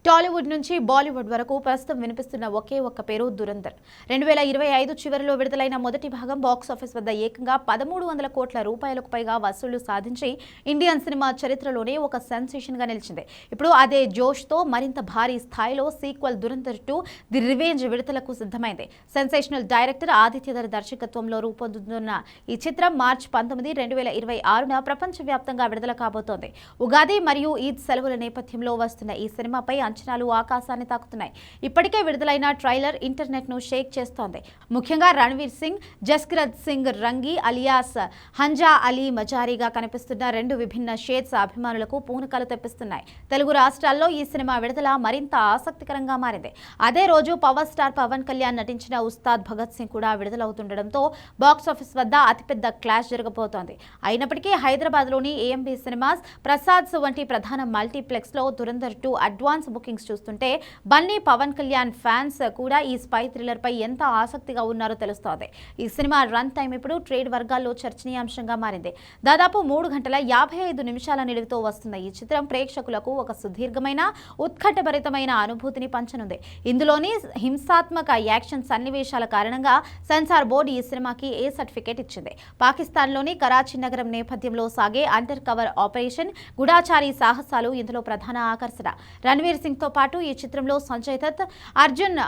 టాలీవుడ్ నుంచి బాలీవుడ్ వరకు ప్రస్తుతం వినిపిస్తున్న ఒకే ఒక్క పేరు దురంధర్. 2025 చివరిలో విడుదలైన మొదటి భాగం బాక్సాఫీస్ వద్ద ఏకంగా 1300 కోట్ల రూపాయలకు పైగా వసూళ్లు సాధించి ఇండియన్ సినిమా చరిత్రలోనే ఒక సెన్సేషన్ గా నిలిచింది. ఇప్పుడు అదే జోష్తో మరింత భారీ స్థాయిలో సీక్వెల్ దురంధర్ 2 ది రివెంజ్ విడుదలకు సిద్ధమైంది. సెన్సేషనల్ డైరెక్టర్ ఆదిత్యధర్ దర్శకత్వంలో రూపొందుతున్న ఈ చిత్రం మార్చి 19, 2026న ప్రపంచవ్యాప్తంగా విడుదల కాబోతోంది. ఉగాది మరియు ఈద్ సెలవుల నేపథ్యంలో వస్తున్న ఈ సినిమాపై అంచనాలు ఆకాశాన్ని తాకుతున్నాయి. ఇప్పటికే విడుదలైన ట్రైలర్ ఇంటర్నెట్ ను షేక్ చేస్తోంది. ముఖ్యంగా రణ్వీర్ సింగ్, జస్కీరత్ సింగ్ రంగి అలియాస్ హంజా అలీ మజారీగా కనిపిస్తున్న రెండు విభిన్న షేడ్స్ అభిమానులకు పూనకాలు తెప్పిస్తున్నాయి. తెలుగు రాష్ట్రాల్లో ఈ సినిమా విడుదల మరింత ఆసక్తికరంగా మారింది. అదే రోజు పవర్ స్టార్ పవన్ కళ్యాణ్ నటించిన ఉస్తాద్ భగత్ సింగ్ కూడా విడుదలవుతుండటంతో బాక్సాఫీస్ వద్ద అతిపెద్ద క్లాష్ జరగబోతోంది. అయినప్పటికీ హైదరాబాద్లోని ఏఎంబీ సినిమాస్, ప్రసాద్స్ వంటి ప్రధాన మల్టీప్లెక్స్ లో దురంధర్ 2 అడ్వాన్స్ బుకింగ్స్ చూస్తుంటే బన్నీ, పవన్ కళ్యాణ్ ఫ్యాన్స్ కూడా ఈ స్పై థ్రిల్లర్ పై ఎంత ఆసక్తిగా ఉన్నారో తెలుస్తోంది. ఈ సినిమా రన్ టైం ఇప్పుడు ట్రేడ్ వర్గాల్లో చర్చనీయాంశంగా మారింది. దాదాపు 3 గంటల 55 నిమిషాల నిడివితో వస్తున్న ఈ చిత్రం ప్రేక్షకులకు ఒక సుదీర్ఘమైన, ఉత్కంఠభరితమైన అనుభూతిని పంచనుంది. ఇందులోని హింసాత్మక యాక్షన్ సన్నివేశాల కారణంగా సెన్సార్ బోర్డు ఈ సినిమాకి ఏ సర్టిఫికేట్ ఇచ్చింది. పాకిస్తాన్లోని కరాచీ నగరం నేపథ్యంలో సాగే అండర్ కవర్ ఆపరేషన్, గూఢాచారి సాహసాలు ఇందులో ప్రధాన ఆకర్షణ. రణ్వీర్ సింగ్ తో పాటు ఈ చిత్రంలో సంజయ్ దత్, అర్జున్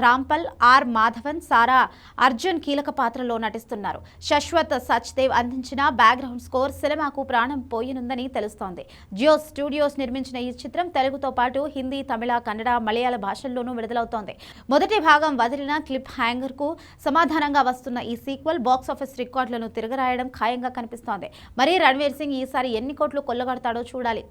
రాంపల్, ఆర్ మాధవన్, సారా అర్జున్ కీలక పాత్రలో నటిస్తున్నారు. శశ్వత్ సచ్దేవ్ అందించిన బ్యాక్గ్రౌండ్ స్కోర్ సినిమాకు ప్రాణం పోయనుందని తెలుస్తోంది. జియో స్టూడియోస్ నిర్మించిన ఈ చిత్రం తెలుగుతో పాటు హిందీ, తమిళ, కన్నడ, మలయాళ భాషల్లోనూ విడుదలవుతోంది. మొదటి భాగం వదిలిన క్లిప్ హ్యాంగర్ కు సమాధానంగా వస్తున్న ఈ సీక్వెల్ బాక్సాఫీస్ రికార్డులను తిరగరాయడం ఖాయంగా కనిపిస్తోంది. మరి రణ్వీర్ సింగ్ ఈసారి ఎన్ని కోట్లు కొల్లగొడతాడో చూడాలి.